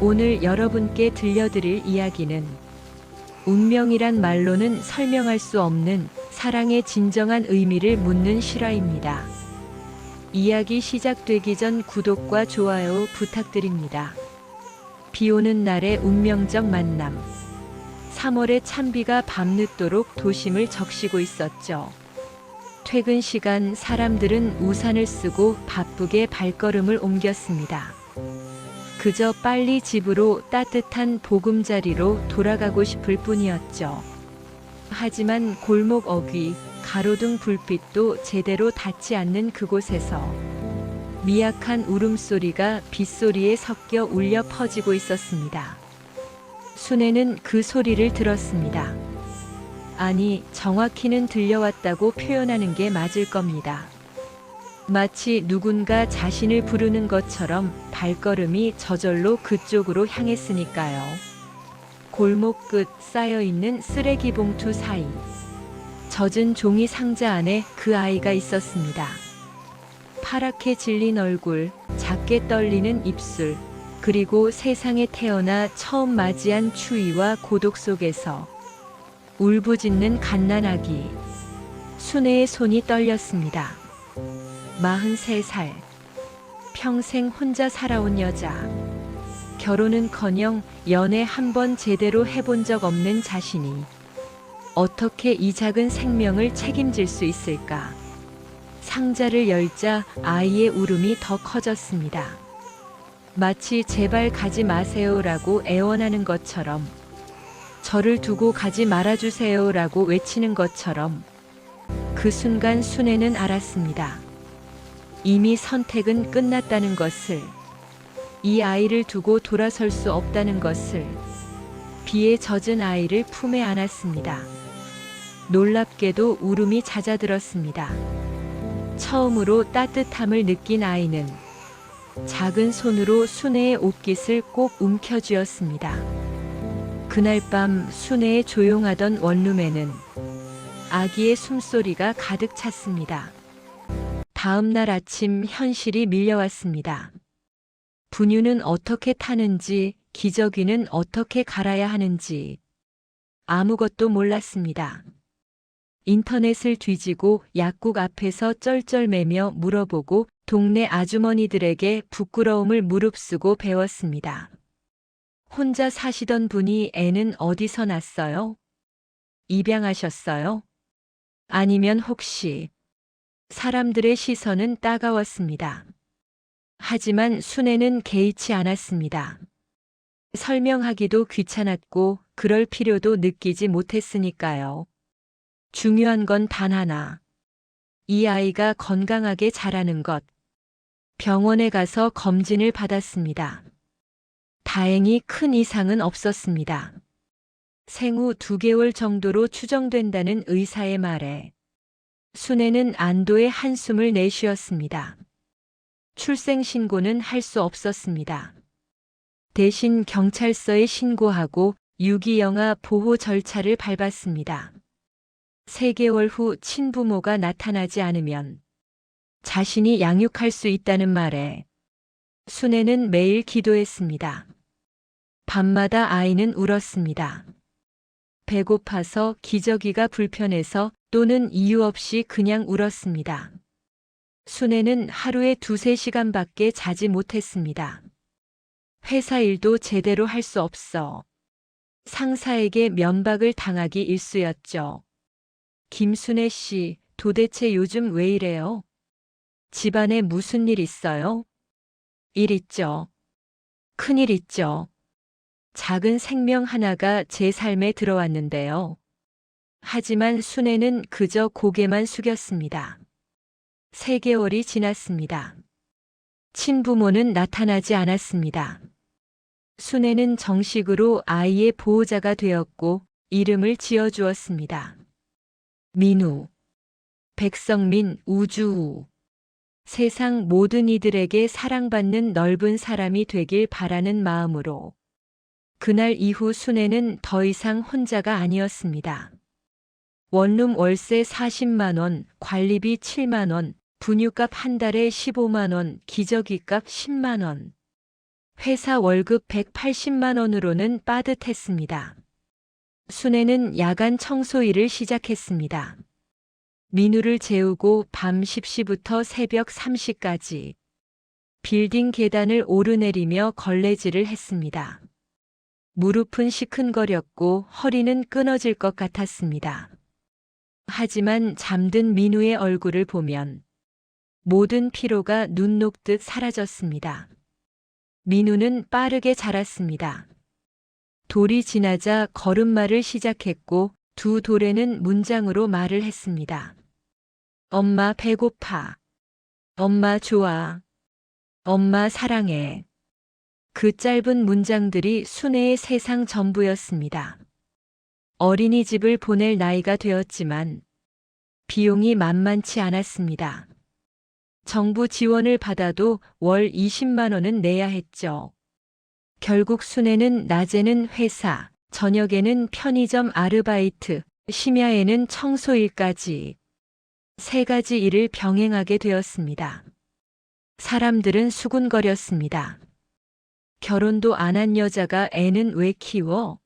오늘 여러분께 들려드릴 이야기는 운명이란 말로는 설명할 수 없는 사랑의 진정한 의미를 묻는 실화입니다. 이야기 시작되기 전 구독과 좋아요 부탁드립니다. 비 오는 날의 운명적 만남. 3월의 찬비가 밤늦도록 도심을 적시고 있었죠. 퇴근 시간 사람들은 우산을 쓰고 바쁘게 발걸음을 옮겼습니다. 그저 빨리 집으로 따뜻한 보금자리로 돌아가고 싶을 뿐이었죠. 하지만 골목 어귀, 가로등 불빛도 제대로 닿지 않는 그곳에서 미약한 울음소리가 빗소리에 섞여 울려 퍼지고 있었습니다. 순애는 그 소리를 들었습니다. 아니, 정확히는 들려왔다고 표현하는 게 맞을 겁니다. 마치 누군가 자신을 부르는 것처럼 발걸음이 저절로 그쪽으로 향했으니까요. 골목 끝 쌓여있는 쓰레기 봉투 사이, 젖은 종이 상자 안에 그 아이가 있었습니다. 파랗게 질린 얼굴, 작게 떨리는 입술, 그리고 세상에 태어나 처음 맞이한 추위와 고독 속에서 울부짖는 갓난아기. 순애의 손이 떨렸습니다. 43살. 평생 혼자 살아온 여자. 결혼은커녕 연애 한 번 제대로 해본 적 없는 자신이 어떻게 이 작은 생명을 책임질 수 있을까? 상자를 열자 아이의 울음이 더 커졌습니다. 마치 제발 가지 마세요라고 애원하는 것처럼, 저를 두고 가지 말아주세요라고 외치는 것처럼. 그 순간 순애는 알았습니다. 이미 선택은 끝났다는 것을, 이 아이를 두고 돌아설 수 없다는 것을. 비에 젖은 아이를 품에 안았습니다. 놀랍게도 울음이 잦아들었습니다. 처음으로 따뜻함을 느낀 아이는 작은 손으로 순애의 옷깃을 꼭 움켜쥐었습니다. 그날 밤 순애의 조용하던 원룸에는 아기의 숨소리가 가득 찼습니다. 다음 날 아침 현실이 밀려왔습니다. 분유는 어떻게 타는지, 기저귀는 어떻게 갈아야 하는지 아무것도 몰랐습니다. 인터넷을 뒤지고 약국 앞에서 쩔쩔매며 물어보고 동네 아주머니들에게 부끄러움을 무릅쓰고 배웠습니다. 혼자 사시던 분이 애는 어디서 났어요? 입양하셨어요? 아니면 혹시? 사람들의 시선은 따가웠습니다. 하지만 순애는 개의치 않았습니다. 설명하기도 귀찮았고 그럴 필요도 느끼지 못했으니까요. 중요한 건 단 하나. 이 아이가 건강하게 자라는 것. 병원에 가서 검진을 받았습니다. 다행히 큰 이상은 없었습니다. 생후 2개월 정도로 추정된다는 의사의 말에 순애는 안도의 한숨을 내쉬었습니다. 출생신고는 할 수 없었습니다. 대신 경찰서에 신고하고 유기영아 보호 절차를 밟았습니다. 3개월 후 친부모가 나타나지 않으면 자신이 양육할 수 있다는 말에 순애는 매일 기도했습니다. 밤마다 아이는 울었습니다. 배고파서, 기저귀가 불편해서, 또는 이유 없이 그냥 울었습니다. 순애는 하루에 2~3시간밖에 자지 못했습니다. 회사 일도 제대로 할 수 없어 상사에게 면박을 당하기 일쑤였죠. 김순애 씨, 도대체 요즘 왜 이래요? 집안에 무슨 일 있어요? 일 있죠. 큰일 있죠. 작은 생명 하나가 제 삶에 들어왔는데요. 하지만 순애는 그저 고개만 숙였습니다. 3개월이 지났습니다. 친부모는 나타나지 않았습니다. 순애는 정식으로 아이의 보호자가 되었고 이름을 지어주었습니다. 민우. 백성민, 우주우. 세상 모든 이들에게 사랑받는 넓은 사람이 되길 바라는 마음으로. 그날 이후 순애는 더 이상 혼자가 아니었습니다. 원룸 월세 40만 원, 관리비 7만 원, 분유값 한 달에 15만 원, 기저귀값 10만 원. 회사 월급 180만 원으로는 빠듯했습니다. 순애는 야간 청소 일을 시작했습니다. 민우를 재우고 밤 10시부터 새벽 3시까지 빌딩 계단을 오르내리며 걸레질을 했습니다. 무릎은 시큰거렸고 허리는 끊어질 것 같았습니다. 하지만 잠든 민우의 얼굴을 보면 모든 피로가 눈 녹듯 사라졌습니다. 민우는 빠르게 자랐습니다. 돌이 지나자 걸음마를 시작했고 두 돌에는 문장으로 말을 했습니다. 엄마 배고파. 엄마 좋아. 엄마 사랑해. 그 짧은 문장들이 순애의 세상 전부였습니다. 어린이집을 보낼 나이가 되었지만 비용이 만만치 않았습니다. 정부 지원을 받아도 월 20만 원은 내야 했죠. 결국 순애는 낮에는 회사, 저녁에는 편의점 아르바이트, 심야에는 청소일까지 3가지 일을 병행하게 되었습니다. 사람들은 수군거렸습니다. 결혼도 안 한 여자가 애는 왜 키워?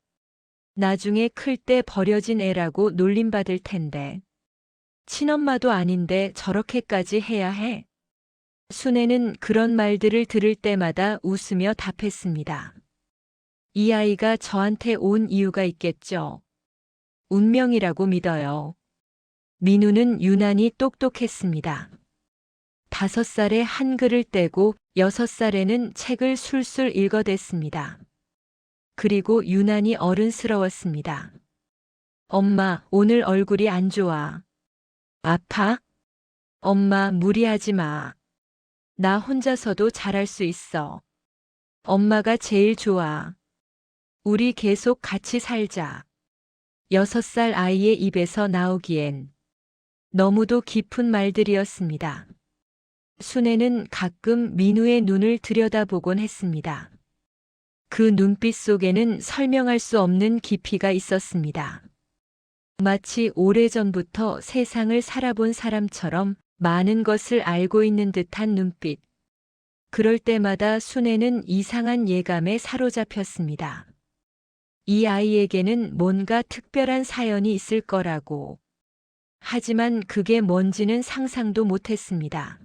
나중에 클 때 버려진 애라고 놀림받을 텐데. 친엄마도 아닌데 저렇게까지 해야 해? 순애는 그런 말들을 들을 때마다 웃으며 답했습니다. 이 아이가 저한테 온 이유가 있겠죠. 운명이라고 믿어요. 민우는 유난히 똑똑했습니다. 5살에 한글을 떼고 6살에는 책을 술술 읽어댔습니다. 그리고 유난히 어른스러웠습니다. 엄마, 오늘 얼굴이 안 좋아. 아파? 엄마, 무리하지 마. 나 혼자서도 잘할 수 있어. 엄마가 제일 좋아. 우리 계속 같이 살자. 6살 아이의 입에서 나오기엔 너무도 깊은 말들이었습니다. 순애는 가끔 민우의 눈을 들여다보곤 했습니다. 그 눈빛 속에는 설명할 수 없는 깊이가 있었습니다. 마치 오래전부터 세상을 살아본 사람처럼 많은 것을 알고 있는 듯한 눈빛. 그럴 때마다 순애는 이상한 예감에 사로잡혔습니다. 이 아이에게는 뭔가 특별한 사연이 있을 거라고. 하지만 그게 뭔지는 상상도 못했습니다.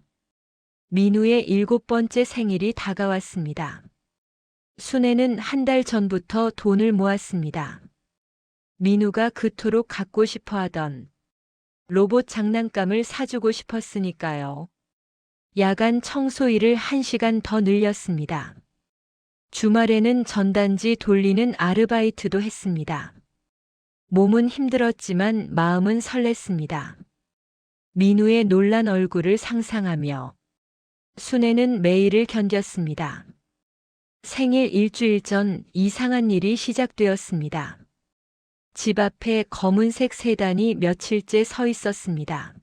민우의 7번째 생일이 다가왔습니다. 순애는 한 달 전부터 돈을 모았습니다. 민우가 그토록 갖고 싶어 하던 로봇 장난감을 사주고 싶었으니까요. 야간 청소 일을 1시간 더 늘렸습니다. 주말에는 전단지 돌리는 아르바이트도 했습니다. 몸은 힘들었지만 마음은 설렜습니다. 민우의 놀란 얼굴을 상상하며 순애는 매일을 견뎠습니다. 생일 일주일 전 이상한 일이 시작되었습니다. 집 앞에 검은색 세단이 며칠째 서 있었습니다.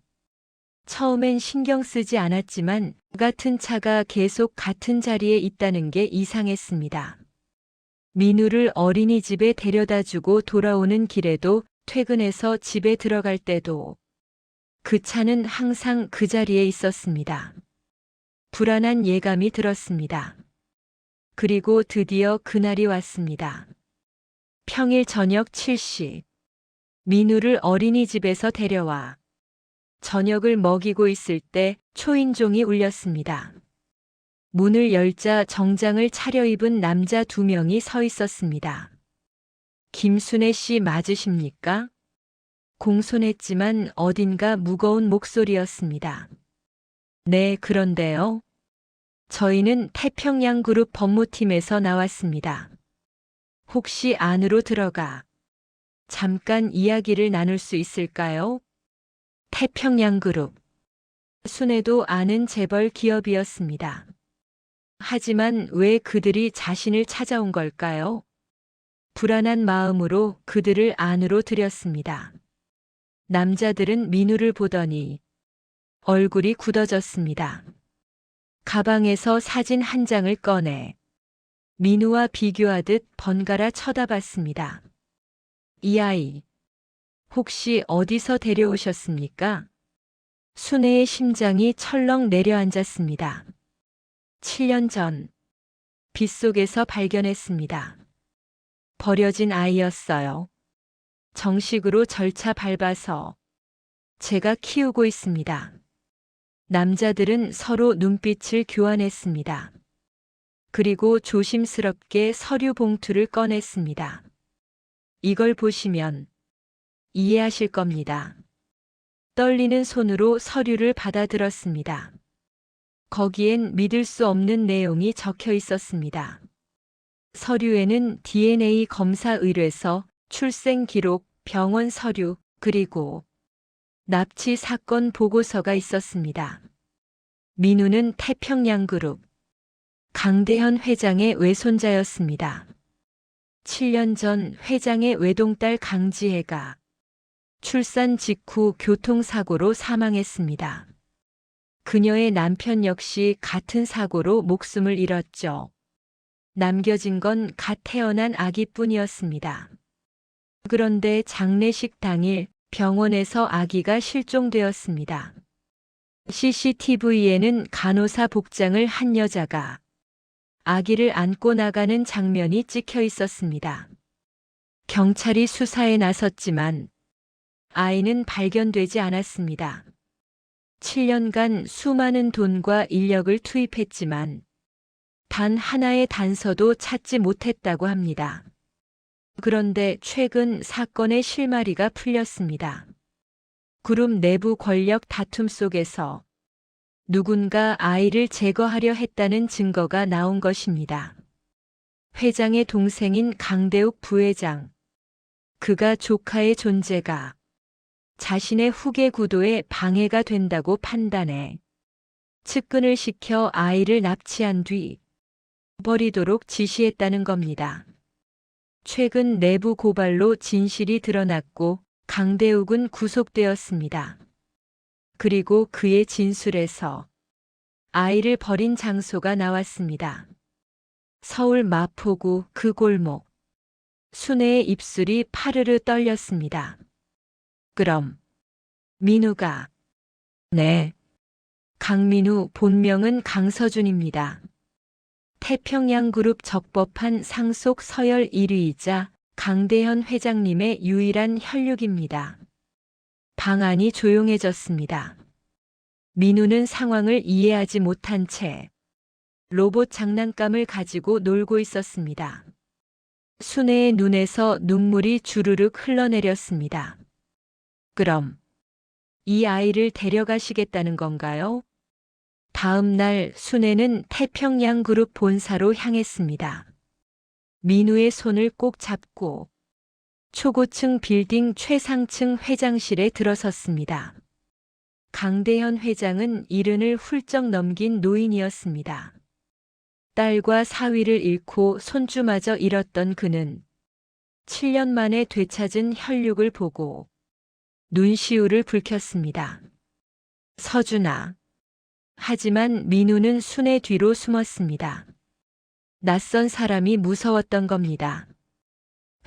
처음엔 신경 쓰지 않았지만 같은 차가 계속 같은 자리에 있다는 게 이상했습니다. 민우를 어린이집에 데려다 주고 돌아오는 길에도 퇴근해서 집에 들어갈 때도 그 차는 항상 그 자리에 있었습니다. 불안한 예감이 들었습니다. 그리고 드디어 그날이 왔습니다. 평일 저녁 7시. 민우를 어린이집에서 데려와 저녁을 먹이고 있을 때 초인종이 울렸습니다. 문을 열자 정장을 차려입은 남자 2명이 서 있었습니다. 김순애 씨 맞으십니까? 공손했지만 어딘가 무거운 목소리였습니다. 네, 그런데요. 저희는 태평양그룹 법무팀에서 나왔습니다. 혹시 안으로 들어가 잠깐 이야기를 나눌 수 있을까요? 태평양그룹. 순애도 아는 재벌 기업이었습니다. 하지만 왜 그들이 자신을 찾아온 걸까요? 불안한 마음으로 그들을 안으로 들였습니다. 남자들은 민우를 보더니 얼굴이 굳어졌습니다. 가방에서 사진 한 장을 꺼내 민우와 비교하듯 번갈아 쳐다봤습니다. 이 아이, 혹시 어디서 데려오셨습니까? 순애의 심장이 철렁 내려앉았습니다. 7년 전 빗속에서 발견했습니다. 버려진 아이였어요. 정식으로 절차 밟아서 제가 키우고 있습니다. 남자들은 서로 눈빛을 교환했습니다. 그리고 조심스럽게 서류 봉투를 꺼냈습니다. 이걸 보시면 이해하실 겁니다. 떨리는 손으로 서류를 받아들었습니다. 거기엔 믿을 수 없는 내용이 적혀 있었습니다. 서류에는 DNA 검사 의뢰서, 출생 기록, 병원 서류, 그리고 납치 사건 보고서가 있었습니다. 민우는 태평양그룹 강대현 회장의 외손자였습니다. 7년 전 회장의 외동딸 강지혜가 출산 직후 교통사고로 사망했습니다. 그녀의 남편 역시 같은 사고로 목숨을 잃었죠. 남겨진 건 갓 태어난 아기뿐이었습니다. 그런데 장례식 당일 병원에서 아기가 실종되었습니다. CCTV에는 간호사 복장을 한 여자가 아기를 안고 나가는 장면이 찍혀 있었습니다. 경찰이 수사에 나섰지만 아이는 발견되지 않았습니다. 7년간 수많은 돈과 인력을 투입했지만 단 하나의 단서도 찾지 못했다고 합니다. 그런데 최근 사건의 실마리가 풀렸습니다. 그룹 내부 권력 다툼 속에서 누군가 아이를 제거하려 했다는 증거가 나온 것입니다. 회장의 동생인 강대욱 부회장. 그가 조카의 존재가 자신의 후계 구도에 방해가 된다고 판단해 측근을 시켜 아이를 납치한 뒤 버리도록 지시했다는 겁니다. 최근 내부 고발로 진실이 드러났고 강대욱은 구속되었습니다. 그리고 그의 진술에서 아이를 버린 장소가 나왔습니다. 서울 마포구 그 골목. 순애의 입술이 파르르 떨렸습니다. 그럼 민우가 네. 강민우 본명은 강서준입니다. 태평양그룹 적법한 상속 서열 1위이자 강대현 회장님의 유일한 혈육입니다. 방안이 조용해졌습니다. 민우는 상황을 이해하지 못한 채 로봇 장난감을 가지고 놀고 있었습니다. 순애의 눈에서 눈물이 주르륵 흘러내렸습니다. 그럼 이 아이를 데려가시겠다는 건가요? 다음 날 순애는 태평양그룹 본사로 향했습니다. 민우의 손을 꼭 잡고 초고층 빌딩 최상층 회장실에 들어섰습니다. 강대현 회장은 70을 훌쩍 넘긴 노인이었습니다. 딸과 사위를 잃고 손주마저 잃었던 그는 7년 만에 되찾은 혈육을 보고 눈시울을 붉혔습니다. 서준아. 하지만 민우는 순애 뒤로 숨었습니다. 낯선 사람이 무서웠던 겁니다.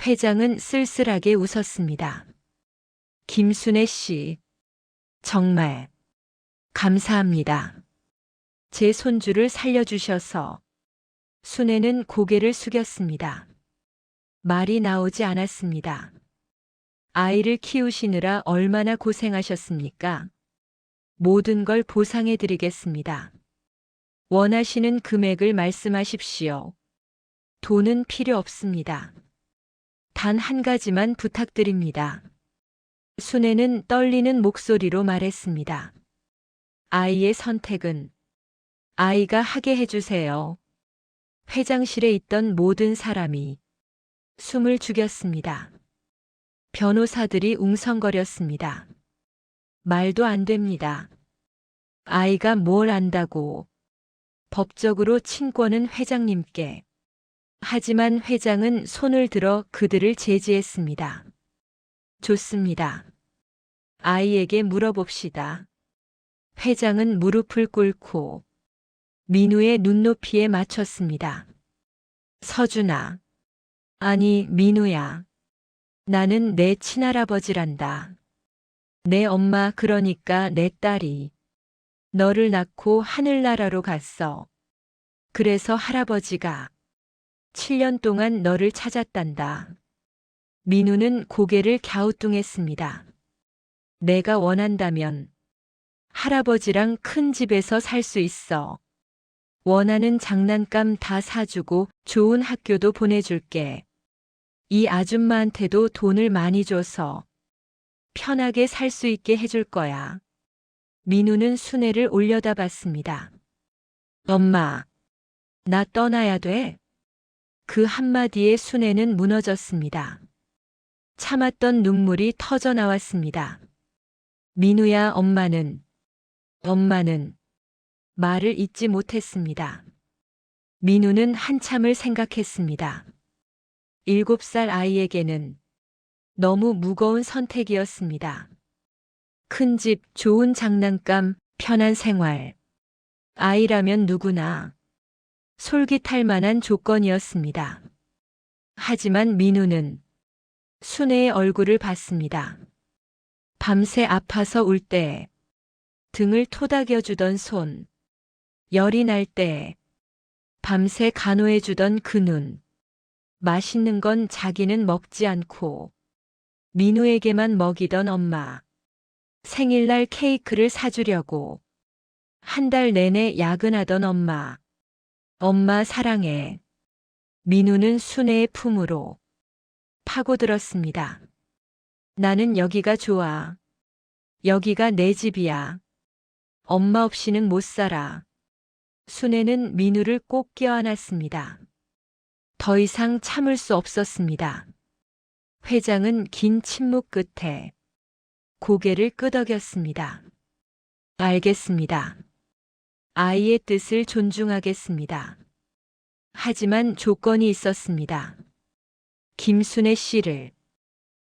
회장은 쓸쓸하게 웃었습니다. 김순애 씨, 정말 감사합니다. 제 손주를 살려주셔서. 순애는 고개를 숙였습니다. 말이 나오지 않았습니다. 아이를 키우시느라 얼마나 고생하셨습니까? 모든 걸 보상해 드리겠습니다. 원하시는 금액을 말씀하십시오. 돈은 필요 없습니다. 단 한 가지만 부탁드립니다. 순애는 떨리는 목소리로 말했습니다. 아이의 선택은 아이가 하게 해주세요. 회장실에 있던 모든 사람이 숨을 죽였습니다. 변호사들이 웅성거렸습니다. 말도 안 됩니다. 아이가 뭘 안다고. 법적으로 친권은 회장님께. 하지만 회장은 손을 들어 그들을 제지했습니다. 좋습니다. 아이에게 물어봅시다. 회장은 무릎을 꿇고 민우의 눈높이에 맞췄습니다. 서준아. 아니, 민우야. 나는 내 친할아버지란다. 내 엄마, 그러니까 내 딸이 너를 낳고 하늘나라로 갔어. 그래서 할아버지가 7년 동안 너를 찾았단다. 민우는 고개를 갸우뚱했습니다. 내가 원한다면 할아버지랑 큰 집에서 살 수 있어. 원하는 장난감 다 사주고 좋은 학교도 보내줄게. 이 아줌마한테도 돈을 많이 줘서 편하게 살 수 있게 해줄 거야. 민우는 순애를 올려다봤습니다. 엄마, 나 떠나야 돼? 그 한마디에 순애는 무너졌습니다. 참았던 눈물이 터져 나왔습니다. 민우야, 엄마는 말을 잇지 못했습니다. 민우는 한참을 생각했습니다. 7살 아이에게는 너무 무거운 선택이었습니다. 큰 집, 좋은 장난감, 편한 생활. 아이라면 누구나 솔깃할 만한 조건이었습니다. 하지만 민우는 순애의 얼굴을 봤습니다. 밤새 아파서 울 때, 등을 토닥여주던 손, 열이 날 때, 밤새 간호해주던 그 눈. 맛있는 건 자기는 먹지 않고 민우에게만 먹이던 엄마. 생일날 케이크를 사주려고 한 달 내내 야근하던 엄마. 엄마 사랑해. 민우는 순애의 품으로 파고들었습니다. 나는 여기가 좋아. 여기가 내 집이야. 엄마 없이는 못 살아. 순애는 민우를 꼭 껴안았습니다. 더 이상 참을 수 없었습니다. 회장은 긴 침묵 끝에 고개를 끄덕였습니다. 알겠습니다. 아이의 뜻을 존중하겠습니다. 하지만 조건이 있었습니다. 김순애 씨를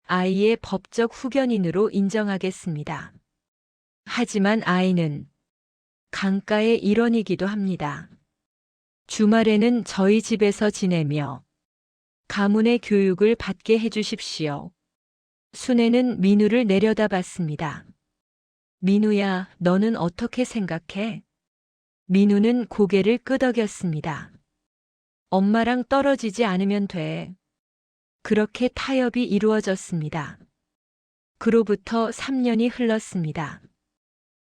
아이의 법적 후견인으로 인정하겠습니다. 하지만 아이는 강가의 일원이기도 합니다. 주말에는 저희 집에서 지내며 가문의 교육을 받게 해주십시오. 순애는 민우를 내려다봤습니다. 민우야, 너는 어떻게 생각해? 민우는 고개를 끄덕였습니다. 엄마랑 떨어지지 않으면 돼. 그렇게 타협이 이루어졌습니다. 그로부터 3년이 흘렀습니다.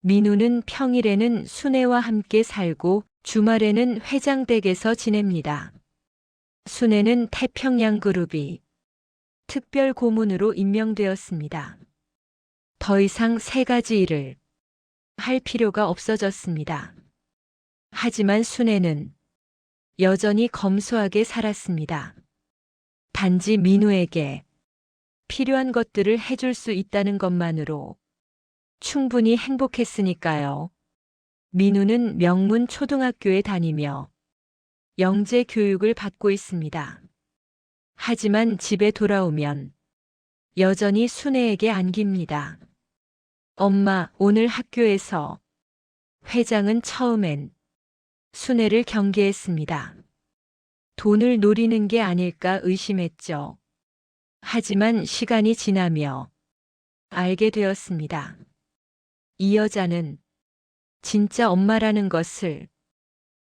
민우는 평일에는 순애와 함께 살고 주말에는 회장 댁에서 지냅니다. 순애는 태평양 그룹이 특별 고문으로 임명되었습니다. 더 이상 3가지 일을 할 필요가 없어졌습니다. 하지만 순애는 여전히 검소하게 살았습니다. 단지 민우에게 필요한 것들을 해줄 수 있다는 것만으로 충분히 행복했으니까요. 민우는 명문 초등학교에 다니며 영재 교육을 받고 있습니다. 하지만 집에 돌아오면 여전히 순애에게 안깁니다. 엄마, 오늘 학교에서 회장은 처음엔 순애를 경계했습니다. 돈을 노리는 게 아닐까 의심했죠. 하지만 시간이 지나며 알게 되었습니다. 이 여자는 진짜 엄마라는 것을,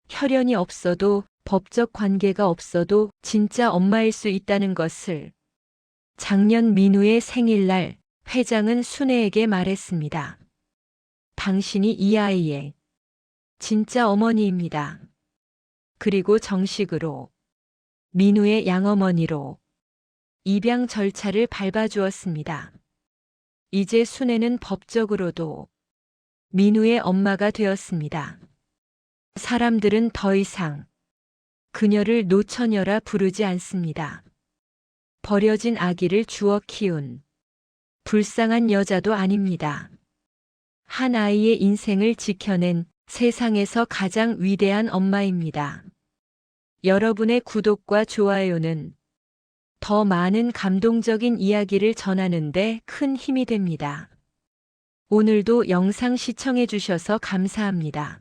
혈연이 없어도 법적 관계가 없어도 진짜 엄마일 수 있다는 것을 작년 민우의 생일날 회장은 순애에게 말했습니다. 당신이 이 아이의 진짜 어머니입니다. 그리고 정식으로 민우의 양어머니로 입양 절차를 밟아주었습니다. 이제 순애는 법적으로도 민우의 엄마가 되었습니다. 사람들은 더 이상 그녀를 노처녀라 부르지 않습니다. 버려진 아기를 주워 키운 불쌍한 여자도 아닙니다. 한 아이의 인생을 지켜낸 세상에서 가장 위대한 엄마입니다. 여러분의 구독과 좋아요는 더 많은 감동적인 이야기를 전하는 데 큰 힘이 됩니다. 오늘도 영상 시청해 주셔서 감사합니다.